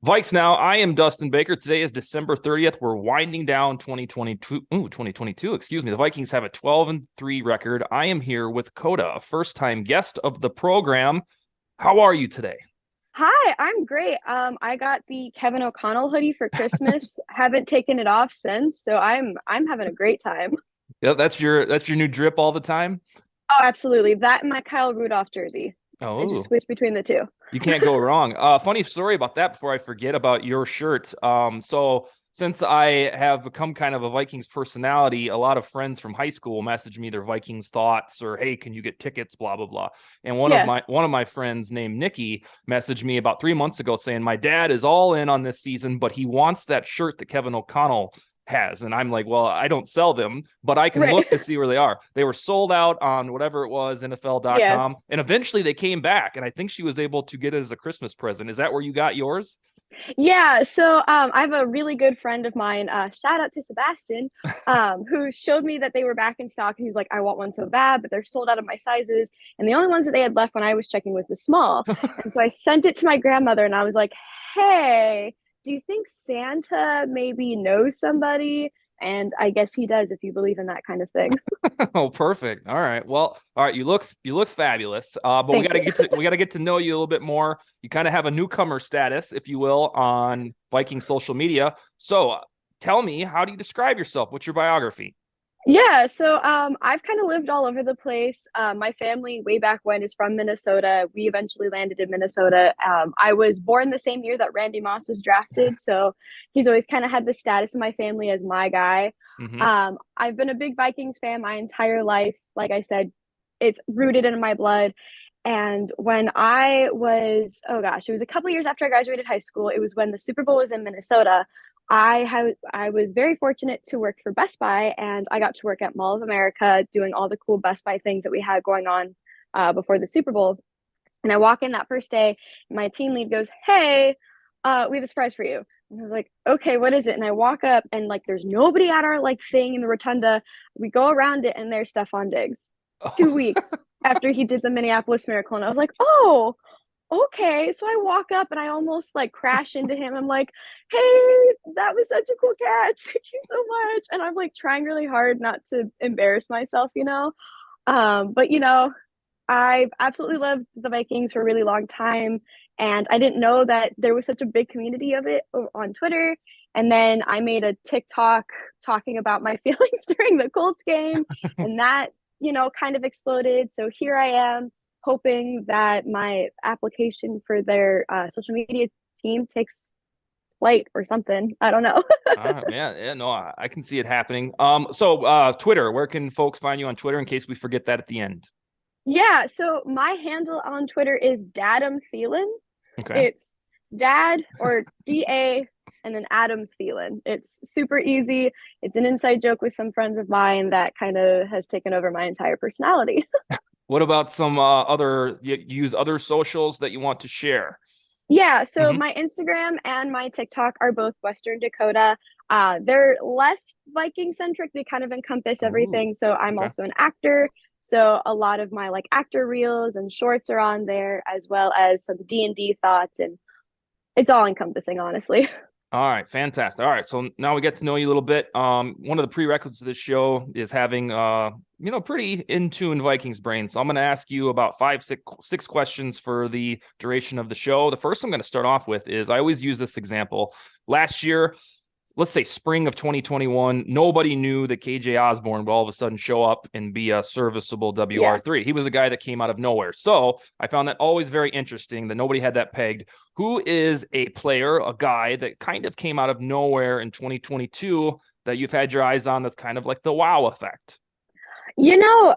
VikesNow. I am Dustin Baker. Today is December 30th. We're winding down 2022. Excuse me. The Vikings have a 12-3 record. I am here with Coda, a first-time guest of the program. How are you today? Hi, I'm great. I got the Kevin O'Connell hoodie for Christmas. Haven't taken it off since, so I'm having a great time. Yeah, that's your new drip all the time. Oh, absolutely. That and my Kyle Rudolph jersey. I just Oh, switch between the two. you can't go wrong. Funny story about that before I forget about your shirt. So since I have become kind of a Vikings personality, a lot of friends from high school message me their Vikings thoughts or, hey, can you get tickets? Blah, blah, blah. And one of Yeah, my friends named Nikki messaged me about 3 months ago saying my dad is all in on this season, but he wants that shirt that Kevin O'Connell has. And I'm like, well, I don't sell them, but I can right. look to see where they are. They were sold out on whatever it was, Yeah. NFL.com. And eventually they came back. And I think she was able to get it as a Christmas present. Is that where you got yours? Yeah, so I have a really good friend of mine, shout out to Sebastian, who showed me that they were back in stock. He was like, I want one so bad, but they're sold out of my sizes. And the only ones that they had left when I was checking was the small. And so I sent it to my grandmother and I was like, hey, do you think Santa maybe knows somebody? And I guess he does if you believe in that kind of thing. Oh, perfect. All right. Well, all right. You look fabulous. But we Thank got to you. get to know you a little bit more. You kind of have a newcomer status, if you will, on Viking social media. So tell me, how do you describe yourself? What's your biography? Yeah, so I've kind of lived all over the place. My family, way back when, is from Minnesota. We eventually landed in Minnesota. I was born the same year that Randy Moss was drafted, so he's always kind of had the status in my family as my guy. Mm-hmm. I've been a big Vikings fan my entire life. Like I said, it's rooted in my blood. And when I was, oh gosh, it was a couple years after I graduated high school. It was when the Super Bowl was in Minnesota. I was very fortunate to work for Best Buy, and I got to work at Mall of America doing all the cool Best Buy things that we had going on before the Super Bowl. And I walk in that first day, and my team lead goes, "Hey, we have a surprise for you." And I was like, "Okay, what is it?" And I walk up, and like, there's nobody at our like thing in the rotunda. We go around it, and there's Stephon Diggs. 2 weeks after he did the Minneapolis Miracle, and I was like, "Oh, okay." So I walk up and I almost like crash into him. I'm like, hey, that was such a cool catch. Thank you so much. And I'm like trying really hard not to embarrass myself. But I've absolutely loved the Vikings for a really long time. And I didn't know that there was such a big community of it on Twitter. And then I made a TikTok talking about my feelings during the Colts game. And that, kind of exploded. So here I am hoping that my application for their social media team takes flight or something. I don't know. Yeah, no, I can see it happening. So Twitter, where can folks find you on Twitter in case we forget that at the end? Yeah, so my handle on Twitter is Dadam Thielen. Okay. It's Dad or DA and then Adam Thielen. It's super easy. It's an inside joke with some friends of mine that kind of has taken over my entire personality. What about some you use other socials that you want to share? Yeah, so Mm-hmm. my Instagram and my TikTok are both Western Dakota. They're less Viking centric. They kind of encompass Ooh, everything. So I'm okay. also an actor. So a lot of my like actor reels and shorts are on there, as well as some D&D thoughts, and it's all encompassing, honestly. All right, fantastic. All right, so now we get to know you a little bit. One of the prerequisites of this show is having pretty in tune Vikings brain. So I'm going to ask you about six questions for the duration of the show. The first I'm going to start off with is I always use this example. Last year, let's say spring of 2021, nobody knew that KJ Osborne would all of a sudden show up and be a serviceable Yeah. WR3. He was a guy that came out of nowhere. So I found that always very interesting that nobody had that pegged. Who is a player, a guy that kind of came out of nowhere in 2022 that you've had your eyes on that's kind of like the wow effect?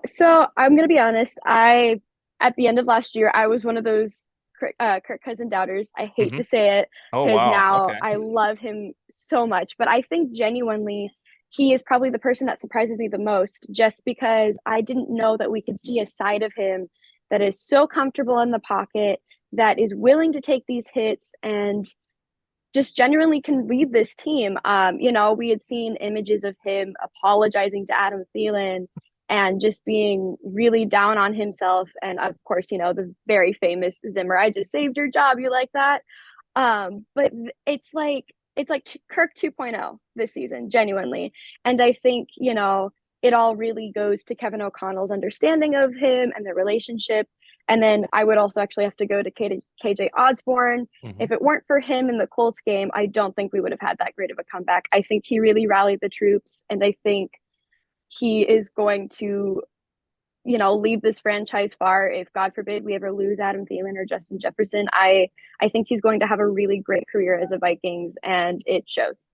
So I'm gonna be honest. At the end of last year, I was one of those Kirk Cousin doubters. I hate Mm-hmm. to say it Oh, because wow. now Okay. I love him so much, but I think genuinely he is probably the person that surprises me the most, just because I didn't know that we could see a side of him that is so comfortable in the pocket, that is willing to take these hits and just genuinely can lead this team. We had seen images of him apologizing to Adam Thielen and just being really down on himself. And of course, the very famous Zimmer, I just saved your job. You like that? But it's like Kirk 2.0 this season, genuinely. And I think, it all really goes to Kevin O'Connell's understanding of him and their relationship. And then I would also actually have to go to KJ Osborne. Mhm. If it weren't for him in the Colts game, I don't think we would have had that great of a comeback. I think he really rallied the troops, and I think he is going to, lead this franchise far. If God forbid we ever lose Adam Thielen or Justin Jefferson, I think he's going to have a really great career as a Vikings, and it shows.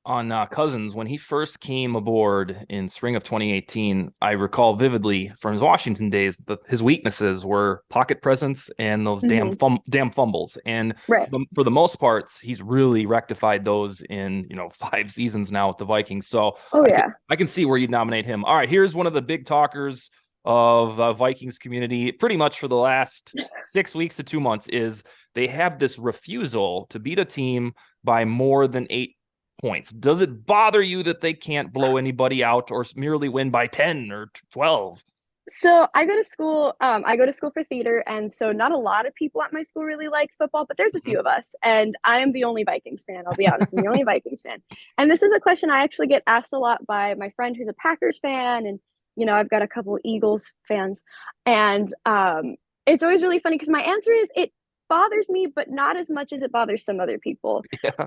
On Cousins, when he first came aboard in spring of 2018, I recall vividly from his Washington days that his weaknesses were pocket presence and those Mm-hmm. damn fumbles. And Right. for the most parts, he's really rectified those in 5 seasons now with the Vikings. So Oh yeah. I can see where you'd nominate him. All right, here's one of the big talkers of Vikings community, pretty much for the last 6 weeks to 2 months, is they have this refusal to beat a team by more than 8 points. Does it bother you that they can't blow anybody out or merely win by 10 or 12? So I go to school for theater, and so not a lot of people at my school really like football, but there's a few of us, and I am the only Vikings fan. I'll be honest, I'm the only Vikings fan. And this is a question I actually get asked a lot by my friend who's a Packers fan, and I've got a couple Eagles fans, and it's always really funny because my answer is it bothers me, but not as much as it bothers some other people. Yeah.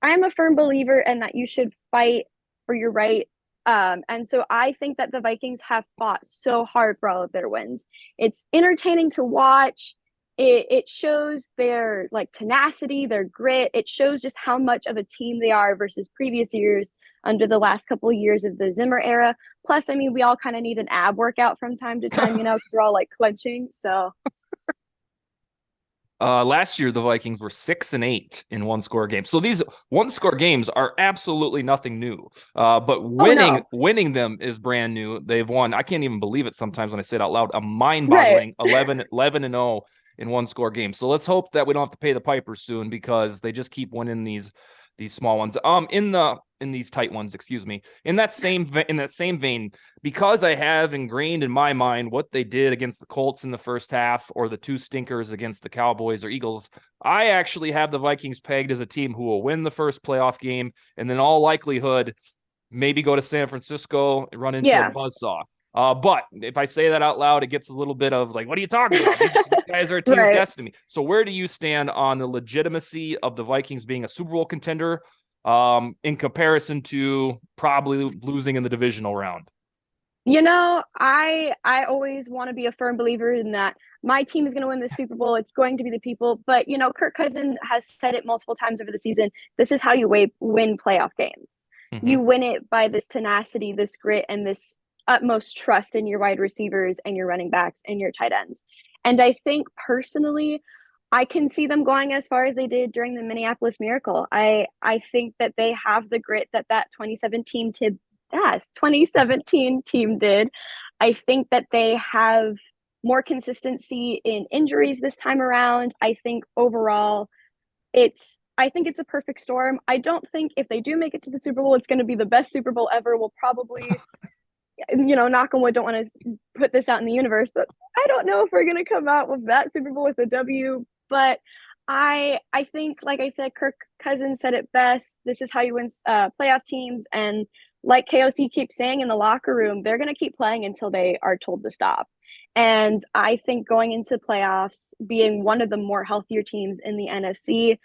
I'm a firm believer in that you should fight for your right. And so I think that the Vikings have fought so hard for all of their wins. It's entertaining to watch. It shows their like tenacity, their grit. It shows just how much of a team they are versus previous years under the last couple of years of the Zimmer era. Plus, I mean, we all kind of need an ab workout from time to time, because we're all like clenching. So Last year, the Vikings were 6-8 in one-score games. So these one-score games are absolutely nothing new. But winning no. winning them is brand new. They've won. I can't even believe it sometimes when I say it out loud. A Right. mind-boggling 11-0 in one-score games. So let's hope that we don't have to pay the piper soon because they just keep winning these small ones. In these tight ones, excuse me. In that same vein, because I have ingrained in my mind what they did against the Colts in the first half or the two stinkers against the Cowboys or Eagles, I actually have the Vikings pegged as a team who will win the first playoff game and then all likelihood maybe go to San Francisco and run into a Yeah. buzzsaw. But if I say that out loud, it gets a little bit of like, what are you talking about? These guys are a team of Right. destiny. So where do you stand on the legitimacy of the Vikings being a Super Bowl contender in comparison to probably losing in the divisional round? I always want to be a firm believer in that my team is going to win the Super Bowl. It's going to be the people. But, Kirk Cousins has said it multiple times over the season. This is how you win playoff games. Mm-hmm. You win it by this tenacity, this grit, and this utmost trust in your wide receivers and your running backs and your tight ends. And I think personally, I can see them going as far as they did during the Minneapolis Miracle. I think that they have the grit that 2017 team did. I think that they have more consistency in injuries this time around. I think overall it's a perfect storm. I don't think if they do make it to the Super Bowl, it's going to be the best Super Bowl ever. We'll probably, knock on wood, don't want to put this out in the universe, but I don't know if we're going to come out with that Super Bowl with a W. But I think, like I said, Kirk Cousins said it best. This is how you win playoff teams. And like KOC keeps saying in the locker room, they're going to keep playing until they are told to stop. And I think going into playoffs, being one of the more healthier teams in the NFC,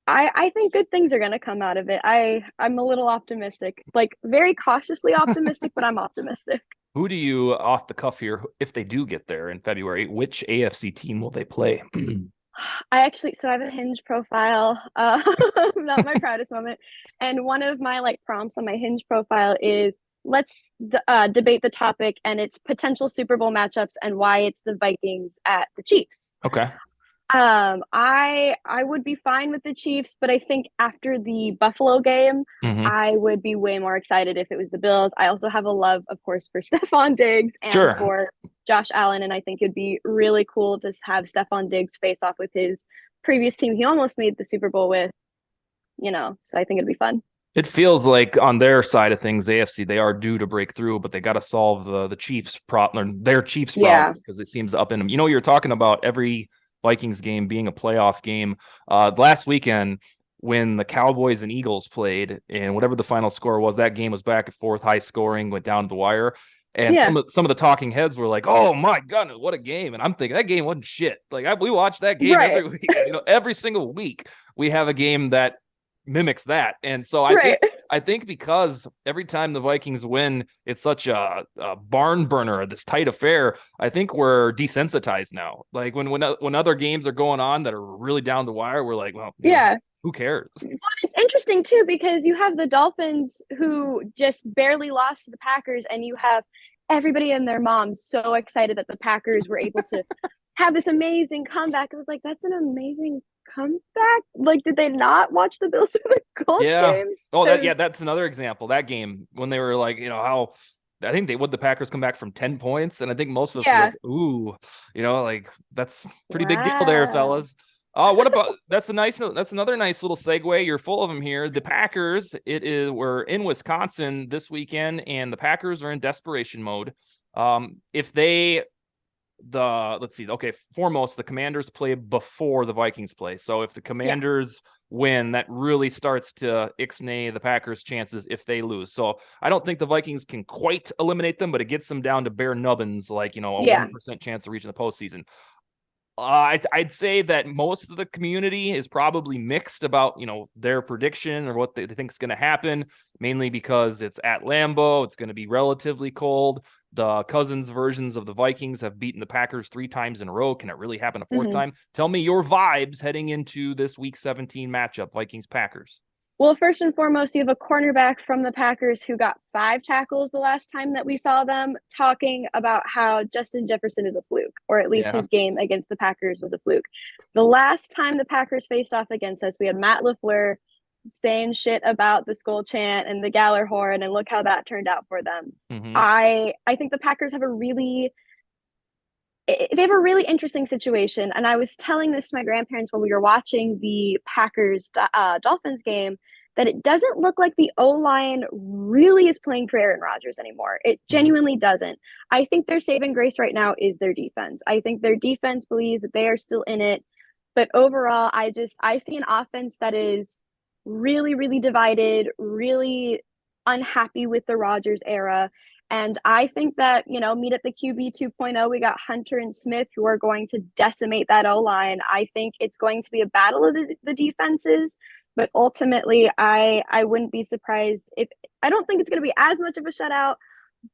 I think good things are going to come out of it. I'm a little optimistic, like very cautiously optimistic, but I'm optimistic. Who do you, off the cuff here, if they do get there in February, which AFC team will they play? So I have a Hinge profile, not my proudest moment. And one of my like prompts on my Hinge profile is let's debate the topic and its potential Super Bowl matchups and why it's the Vikings at the Chiefs. Okay. I would be fine with the Chiefs, but I think after the Buffalo game, Mm-hmm. I would be way more excited if it was the Bills. I also have a love, of course, for Stephon Diggs and Sure. for Josh Allen, and I think it'd be really cool to have Stephon Diggs face off with his previous team he almost made the Super Bowl with, so I think it'd be fun. It feels like on their side of things, AFC, they are due to break through, but they got to solve the Chiefs problem, their Chiefs problem, because it seems to up in them. You're talking about every Vikings game being a playoff game. Last weekend, when the Cowboys and Eagles played, and whatever the final score was, that game was back and forth, high scoring, went down to the wire. And Yeah. some of the talking heads were like, "Oh my god, what a game!" And I'm thinking that game wasn't shit. Like we watch that game Right. every week. Every single week we have a game that mimics that. And so Right. I think because every time the Vikings win, it's such a barn burner, this tight affair. I think we're desensitized now. Like when other games are going on that are really down the wire, we're like, well, Yeah. who cares? Well, it's interesting too because you have the Dolphins who just barely lost to the Packers, and you have everybody and their moms so excited that the Packers were able to have this amazing comeback. It was like, that's an amazing comeback. Like, did they not watch the Bills or the Colts Yeah. games? Oh, that's another example. That game when they were like, how I think the Packers come back from 10 points, and I think most of us were like, ooh, like that's pretty big deal there, Wow. fellas. What about that's another nice little segue. You're full of them here. The Packers, we're in Wisconsin this weekend, and the Packers are in desperation mode. If they let's see. Okay, foremost, the Commanders play before the Vikings play. So if the Commanders win, that really starts to ixnay the Packers' chances if they lose. So I don't think the Vikings can quite eliminate them, but it gets them down to bare nubbins, like a 1% chance of reaching the postseason. I'd say that most of the community is probably mixed about, their prediction or what they think is going to happen, mainly because it's at Lambeau. It's going to be relatively cold. The Cousins versions of the Vikings have beaten the Packers 3 times in a row. Can it really happen a 4th time? Tell me your vibes heading into this Week 17 matchup, Vikings-Packers. Well, first and foremost, you have a cornerback from the Packers who got 5 tackles the last time that we saw them, talking about how Justin Jefferson is a fluke, or at least his game against the Packers was a fluke. The last time the Packers faced off against us, we had Matt LaFleur saying shit about the skull chant and the Galler horn, and look how that turned out for them. I think the Packers have they have a really interesting situation. And I was telling this to my grandparents when we were watching the Packers Dolphins game that it doesn't look like the O-line really is playing for Aaron Rodgers anymore. It genuinely doesn't. I think their saving grace right now is their defense. I think their defense believes that they are still in it. But overall, I see an offense that is really, really divided, really unhappy with the Rodgers era. And I think that, meet at the QB 2.0, we got Hunter and Smith who are going to decimate that O-line. I think it's going to be a battle of the defenses, but ultimately I wouldn't be surprised if I don't think it's going to be as much of a shutout,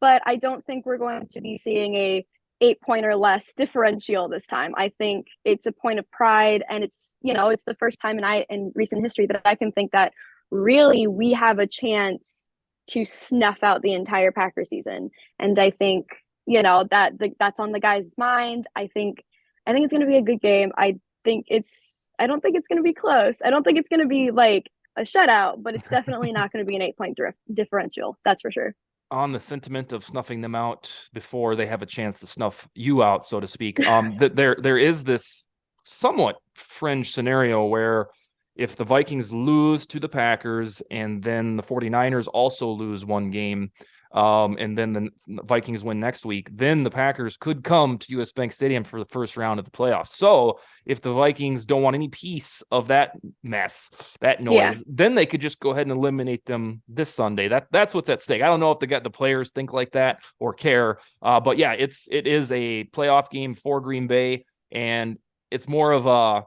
but I don't think we're going to be seeing a 8-point or less differential this time. I think it's a point of pride, and it's the first time in recent history that I can think that really we have a chance to snuff out the entire Packer season. And I think, that's on the guys' mind. I think it's going to be a good game. I don't think it's going to be close. I don't think it's going to be like a shutout, but it's definitely not going to be an 8-point differential. That's for sure. On the sentiment of snuffing them out before they have a chance to snuff you out, so to speak, there is this somewhat fringe scenario where if the Vikings lose to the Packers and then the 49ers also lose one game, and then the Vikings win next week, then the Packers could come to US Bank Stadium for the first round of the playoffs. So if the Vikings don't want any piece of that mess, that noise, then they could just go ahead and eliminate them this Sunday. That's what's at stake. I don't know if the players think like that or care, but yeah, it is a playoff game for Green Bay, and it's more of a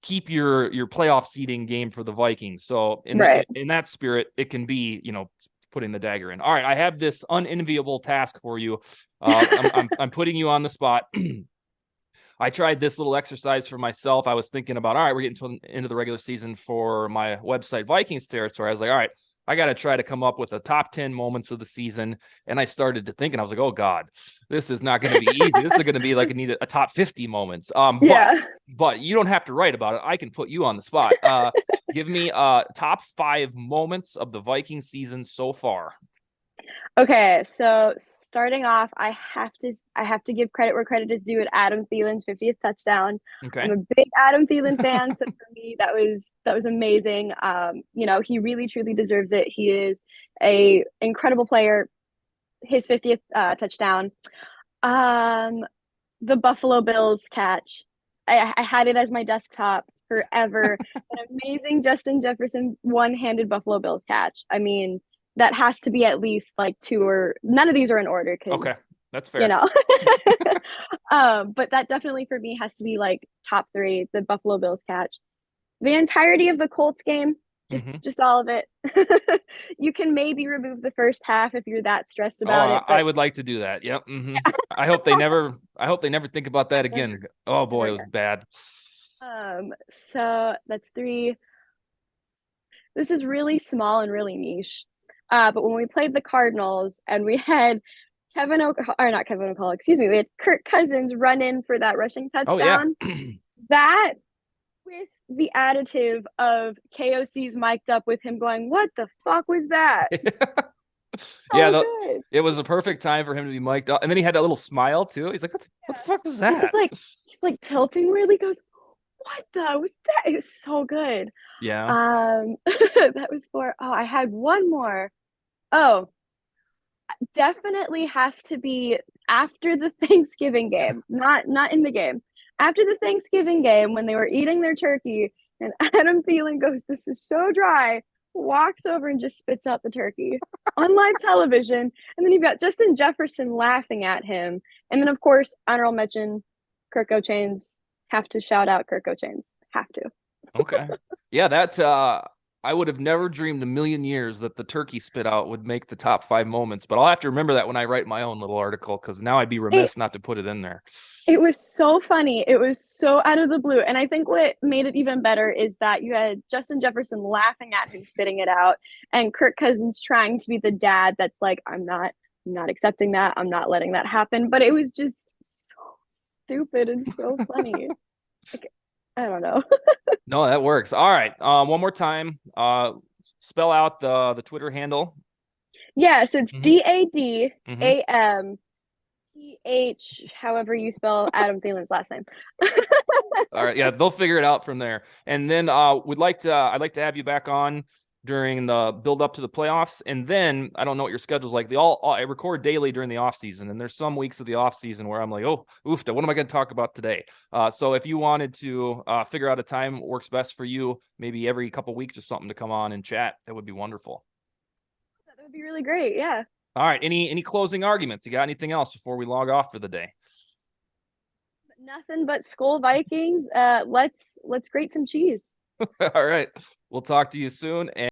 keep your playoff seeding game for the Vikings. So in that spirit, it can be, putting the dagger in. All right, I have this unenviable task for you. I'm putting you on the spot. I tried this little exercise for myself. I was thinking about, all right, we're getting into the regular season for my website, Vikings Territory. I was like, all right, I got to try to come up with the top 10 moments of the season. And I started to think, and I was like, oh God, this is not going to be easy. This is going to be like a top 50 moments. But you don't have to write about it. I can put you on the spot. Give me top 5 moments of the Viking season so far. Okay, so starting off, I have to give credit where credit is due at Adam Thielen's 50th touchdown. Okay. I'm a big Adam Thielen fan, so for me that was amazing. He really truly deserves it. He is a incredible player. His 50th touchdown. The Buffalo Bills catch. I had it as my desktop forever. An amazing Justin Jefferson one-handed Buffalo Bills catch. I mean, that has to be at least like two, or none of these are in order because Okay, that's you fair. know. But that definitely for me has to be like top three, the Buffalo Bills catch. The entirety of the Colts game, Mhm. just all of it. You can maybe remove the first half if you're that stressed Oh, about it, I but would like to do that. Yep. I hope they never think about that again. Oh boy, never it was again. bad. So that's three. This is really small and really niche. But when we played the Cardinals and we had not Kevin O'Connell, excuse me, we had Kirk Cousins run in for that rushing Oh yeah. touchdown. That with the additive of KOC's mic'd up with him going, "What the fuck was that?" Yeah, So good. it was a perfect time for him to be mic'd up. And then he had that little smile too. He's like, what the fuck was that? He's like tilting where he goes, "What the was that?" It was so good. Yeah. That was I had one more. Oh, definitely has to be after the Thanksgiving game, not in the game. After the Thanksgiving game, when they were eating their turkey, and Adam Thielen goes, "This is so dry," walks over and just spits out the turkey on live television. And then you've got Justin Jefferson laughing at him. And then, of course, honorable mention, Kirk O'Chains. Have to shout out Kirk O'Chains. Have to. Okay. Yeah, that I would have never dreamed a million years that the turkey spit out would make the top 5 moments, but I'll have to remember that when I write my own little article because now I'd be It remiss not to put it in there. It was so funny. It was so out of the blue. And I think what made it even better is that you had Justin Jefferson laughing at him spitting it out and Kirk Cousins trying to be the dad that's like, I'm not accepting that. I'm not letting that happen. But it was just so stupid and so funny. Like, I don't know. No, that works. All right. One more time. Spell out the Twitter handle. Yeah, so it's Mhm. Mhm. DADAMPH, however you spell Adam Thielen's last name. All right, yeah, they'll figure it out from there. And then I'd like to have you back on during the build up to the playoffs. And then I don't know what your schedule's like. I record daily during the off season, and there's some weeks of the off season where I'm like, oh, oofta, what am I going to talk about today? So if you wanted to figure out a time works best for you, maybe every couple weeks or something to come on and chat, that would be wonderful. That would be really great. Yeah. All right, any closing arguments? You got anything else before we log off for the day? Nothing but Skull Vikings. Let's grate some cheese. All right, we'll talk to you soon. And